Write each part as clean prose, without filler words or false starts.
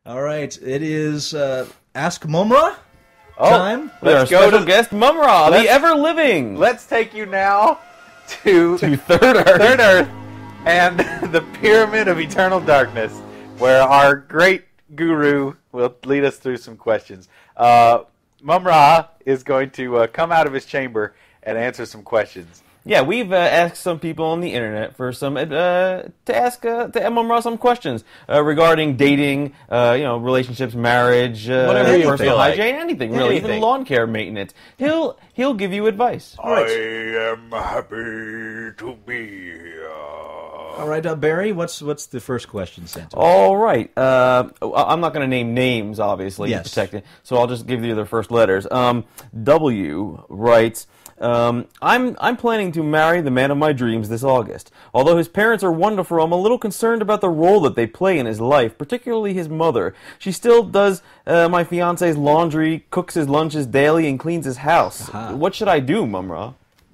All right, it is Ask Mumm-Ra time. With our special guest, Mumm-Ra, the ever-living. Let's take you now to Third Earth. Third Earth and the Pyramid of Eternal Darkness, where our great guru will lead us through some questions. Mumm-Ra is going to come out of his chamber and answer some questions. Yeah, we've asked some people on the internet for some to ask Mumm-Ra some questions regarding dating, relationships, marriage, whatever you personal feel like. hygiene, anything really, even lawn care maintenance. He'll give you advice. I am happy to be here. All right, Barry, what's the first question sent to us? All right. I'm not going to name names, obviously, to protect it, so I'll just give you their first letters. W writes, I'm planning to marry the man of my dreams this August. Although his parents are wonderful, I'm a little concerned about the role that they play in his life, particularly his mother. She still does my fiancé's laundry, cooks his lunches daily, and cleans his house. What should I do, Mumm-Ra?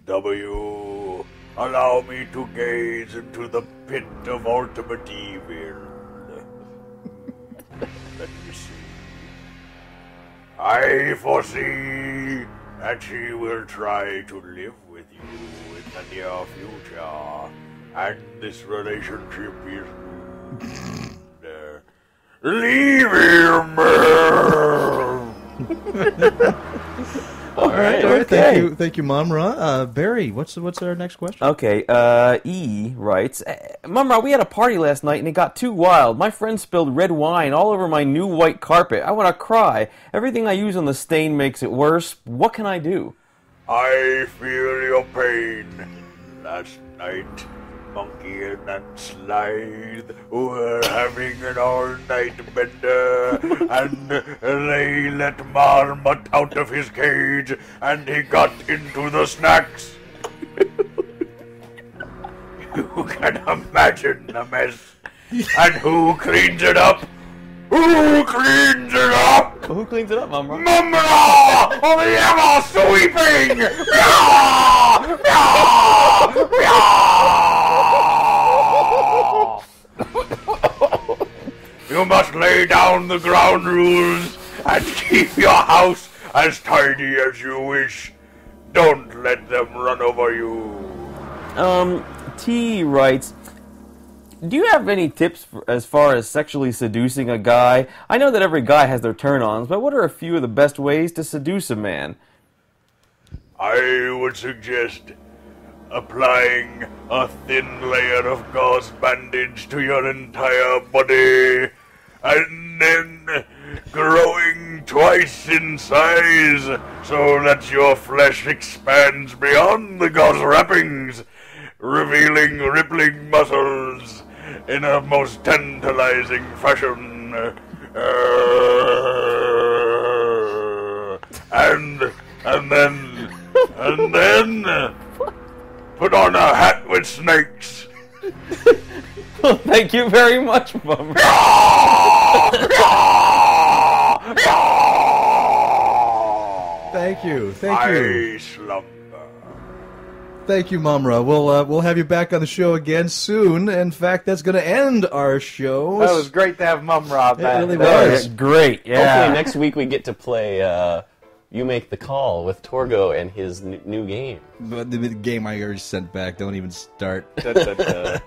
W, allow me to gaze into the pit of ultimate evil. Let me see. I foresee that she will try to live with you in the near future, and this relationship is leave him. All right. Thank you, Mumm-Ra. Barry, what's our next question? Okay, E writes, Mumm-Ra, we had a party last night and it got too wild. My friend spilled red wine all over my new white carpet. I want to cry. Everything I use on the stain makes it worse. What can I do? I feel your pain. Last night, Monkey and Slide were having an all-night bender, and they let Marmot out of his cage, and he got into the snacks. You can imagine the mess. And who cleans it up? Who cleans it up? Who cleans it up, Mumm-Ra? Mumm-Ra! The ever sweeping! Meow! Meow! Meow! You must lay down the ground rules and keep your house as tidy as you wish. Don't let them run over you. T writes, do you have any tips as far as sexually seducing a guy? I know that every guy has their turn-ons, but what are a few of the best ways to seduce a man? I would suggest applying a thin layer of gauze bandage to your entire body, and then growing twice in size so that your flesh expands beyond the gauze wrappings, revealing rippling muscles in a most tantalizing fashion. And then put on a hat with snakes. Well, thank you very much, Mumm-Ra. Thank you. I slumber. Thank you, Mumm-Ra. We'll have you back on the show again soon. In fact, that's going to end our show. That was great to have Mumm-Ra back. It really was. Great, yeah. Hopefully next week we get to play You Make the Call with Torgo and his new game. But the game I already sent back. Don't even start. Da, da, da.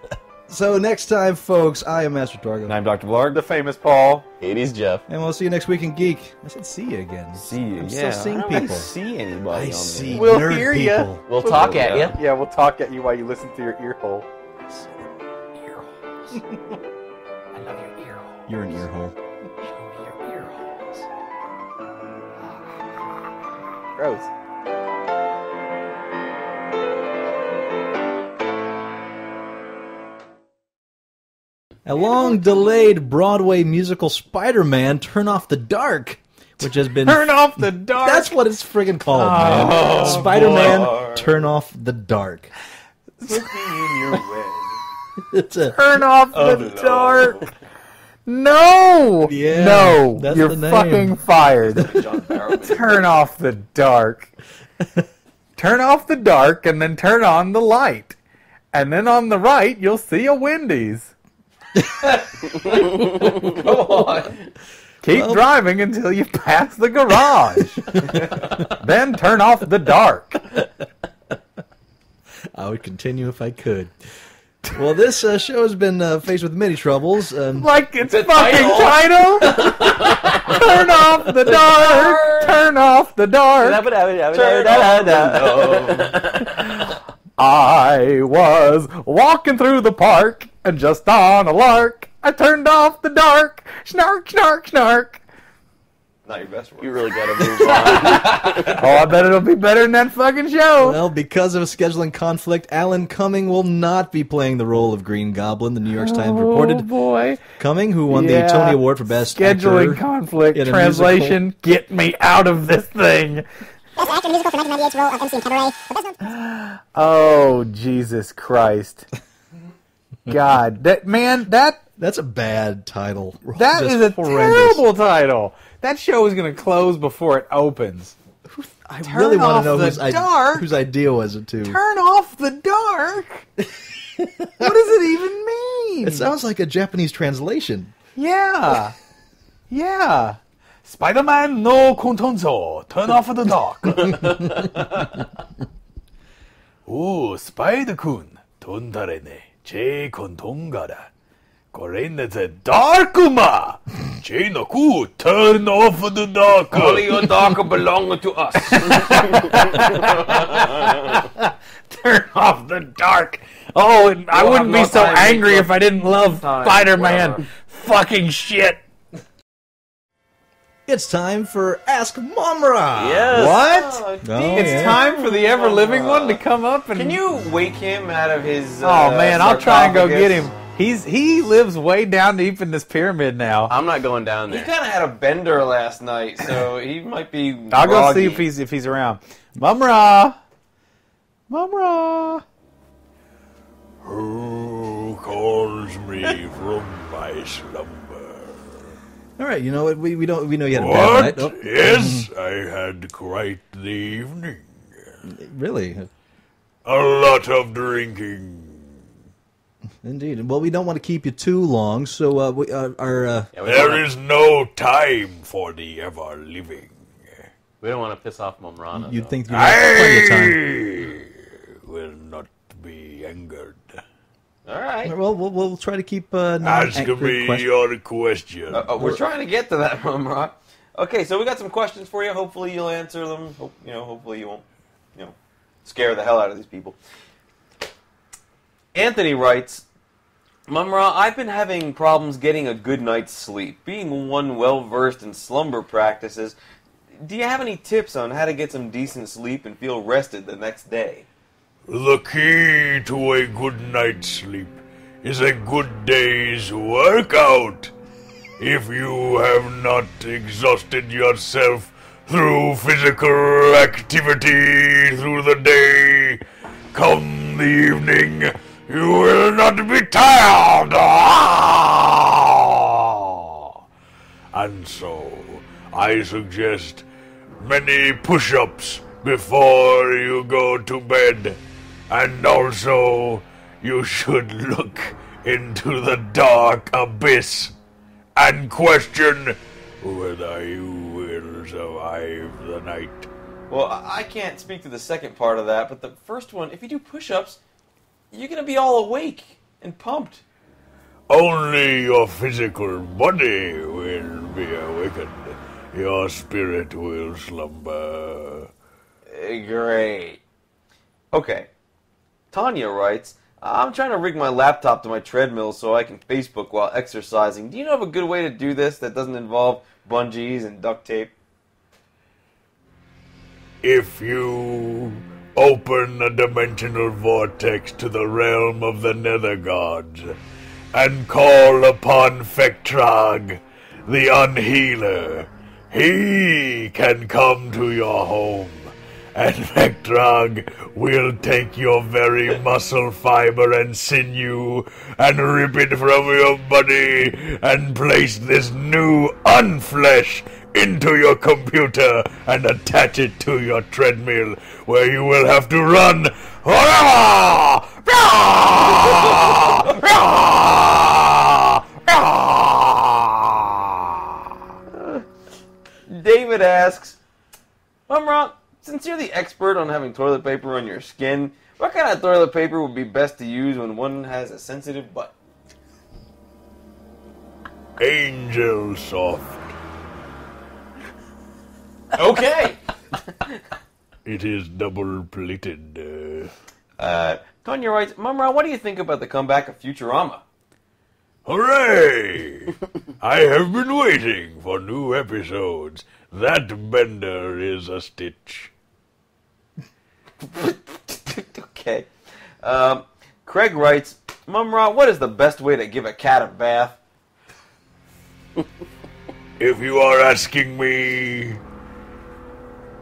So next time, folks, I am Master Torgo. And I'm Dr. Blarg. The famous Paul. 80s Jeff. And we'll see you next week in Geek. I said see you again. See you, I'm yeah. still seeing I don't really people. see anybody I on see there. We'll nerd hear ya. people. We'll talk at you. Yeah, we'll talk at you while you listen to your ear hole. Earholes. I love your ear hole. You're an ear hole. Show me your ear holes. Gross. A long-delayed Broadway musical Spider-Man Turn Off the Dark, which has been... Turn off the dark. That's what it's friggin' called, man. Spider-Man Turn Off the Dark. Look me in your way. It's a... Turn off the dark. No. Yeah, No. that's You're the name. fucking fired. John Barrow. Turn off the dark. Turn off the dark and then turn on the light. And then on the right, you'll see a Wendy's. Come on. Keep driving until you pass the garage. Then turn off the dark. I would continue if I could. Well, this show has been faced with many troubles. Like it's fucking title. Turn off the dark. Turn off the dark. I was walking through the park, and just on a lark, I turned off the dark. Snark, snark, snark. Not your best work. You really gotta move on. Oh, I bet it'll be better than that fucking show. Well, because of a scheduling conflict, Alan Cumming will not be playing the role of Green Goblin, the New York Times reported. Oh, boy. Cumming, who won the Tony Award for Best Scheduling Actor conflict. in a Translation, get me out of this thing. Best actor in a musical for 1998's role of MC in Cabaret. The best Oh, Jesus Christ. God. That's a bad title. That Just is a horrendous. terrible title. That show is going to close before it opens. I really want to know dark. whose idea was it to. Turn off the dark? What does it even mean? It sounds like a Japanese translation. Yeah. Yeah. Spider-Man no kontonzo. Turn off the dark. Ooh, Spider-kun. Tondare che kontongara. Korene the darkuma. Che no ku. Turn off the dark. All your dark belong to us. Turn off the dark. Oh, and I wouldn't be so angry if I didn't love Spider-Man. Fucking shit. It's time for Ask Mumm-Ra. Yes. What? Oh, It's yeah. time for the ever-living one to come up and... Can you wake him out of his Oh, man, I'll try and go get sarcophagus? him. He lives way down deep in this pyramid now. I'm not going down He there. kind of had a bender last night, so he might be I'll go see groggy. if he's around. Mumm-Ra. Mumm-Ra. Who calls me from my slumber? All right, you know what? We know you had a What? bad night. Oh, Yes, I had quite the evening. really? A lot of drinking. Indeed. Well, we don't want to keep you too long, so There is no time for the ever-living. We don't want to piss off Mumm-Ra. you'd think you'd have plenty of time. I will not be angered. All right. Well, we'll try to keep Ask non-accurate me questions. your question. We're trying to get to that, Mumm-Ra. Okay, so we got some questions for you. Hopefully you'll answer them. Hopefully you won't, scare the hell out of these people. Anthony writes, Mumm-Ra, I've been having problems getting a good night's sleep. Being one well-versed in slumber practices, do you have any tips on how to get some decent sleep and feel rested the next day? The key to a good night's sleep is a good day's workout. If you have not exhausted yourself through physical activity through the day, come the evening, you will not be tired. And so, I suggest many push-ups before you go to bed. And also, you should look into the dark abyss and question whether you will survive the night. Well, I can't speak to the second part of that, but the first one, if you do push-ups, you're going to be all awake and pumped. Only your physical body will be awakened. Your spirit will slumber. Great. Okay. Tanya writes, I'm trying to rig my laptop to my treadmill so I can Facebook while exercising. Do you know of a good way to do this that doesn't involve bungees and duct tape? If you open a dimensional vortex to the realm of the nether gods and call upon Fektrag, the Unhealer, he can come to your home, and Fektrag will take your very muscle fiber and sinew and rip it from your body and place this new unflesh into your computer and attach it to your treadmill, where you will have to run forever. David asks, Mumm-Ra, since you're the expert on having toilet paper on your skin, what kind of toilet paper would be best to use when one has a sensitive butt? Angel Soft. Okay. It is double-plated. Tonya writes, Mumm-Ra, what do you think about the comeback of Futurama? Hooray! I have been waiting for new episodes. That Bender is a stitch. Okay. Craig writes, Mumm-Ra, what is the best way to give a cat a bath? If you are asking me,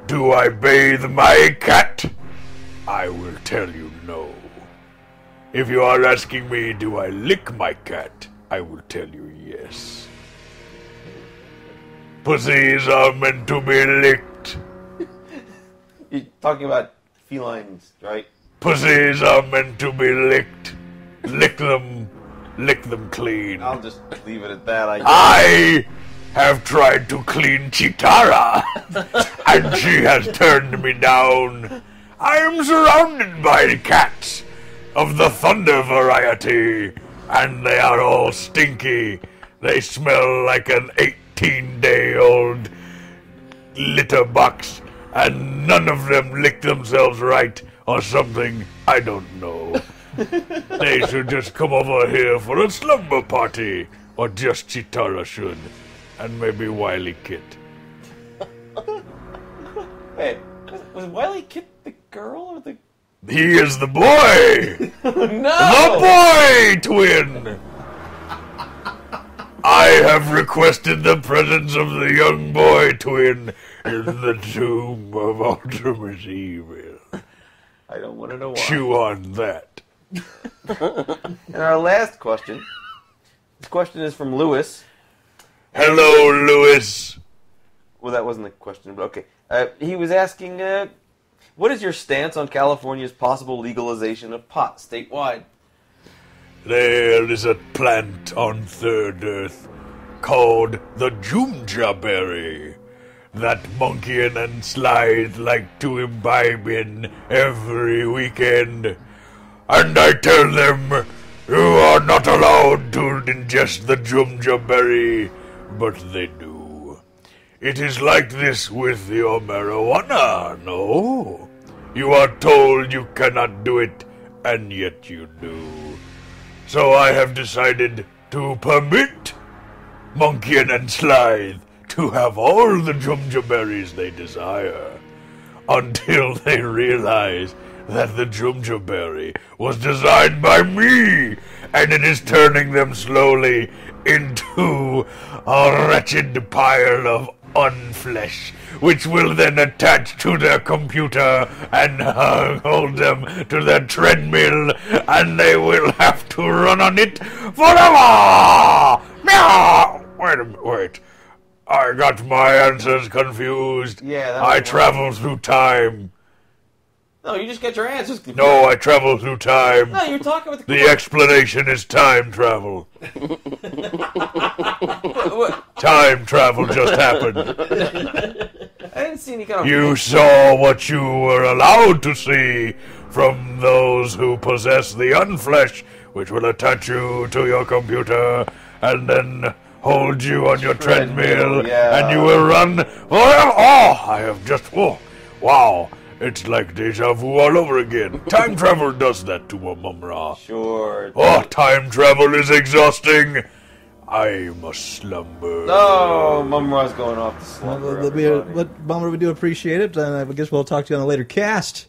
do I bathe my cat? I will tell you no. If you are asking me, do I lick my cat? I will tell you yes. Pussies are meant to be licked. You're talking about felines, right? Pussies are meant to be licked. Lick them clean. I'll just leave it at that, I guess. I have tried to clean Chitara, and she has turned me down. I am surrounded by cats of the thunder variety, and they are all stinky. They smell like an 18-day-old litter box, and none of them lick themselves right or something. I don't know. They should just come over here for a slumber party, or just Chitara should, and maybe Wily Kit. Wait, was Wily Kit the girl or the... He is the boy! No! The boy twin! I have requested the presence of the young boy twin in the tomb of ultimate evil. I don't want to know why. Chew on that. And our last question. This question is from Lewis. Hello, Lewis. Well, that wasn't the question, but okay. He was asking, what is your stance on California's possible legalization of pot statewide? There is a plant on Third Earth called the Jumja berry that Monkey and Slide like to imbibe in every weekend. And I tell them, you are not allowed to ingest the Jumja berry, but they do. It is like this with your marijuana, no? You are told you cannot do it, and yet you do. So I have decided to permit Monkey and Slide to have all the Jumja berries they desire, until they realize that the Jumja berry was designed by me, and it is turning them slowly into a wretched pile of unflesh, which will then attach to their computer and hold them to their treadmill, and they will have to run on it forever! Meow! Wait. I got my answers confused. Yeah, I travel through time. No, you just get your answers confused. No, I travel through time. No, you're talking about The explanation is time travel. Time travel just happened. I didn't see any kind of... You saw what you were allowed to see from those who possess the unflesh, which will attach you to your computer and then hold you on your treadmill, yeah. and you will run forever. Oh, I have just... Oh, wow. It's like deja vu all over again. Time travel does that to a Mumm-Ra. Sure. Oh, time travel is exhausting. I must slumber. No, Mumm-Ra's going off to slumber. But Mumm-Ra, we do appreciate it, and I guess we'll talk to you on a later cast.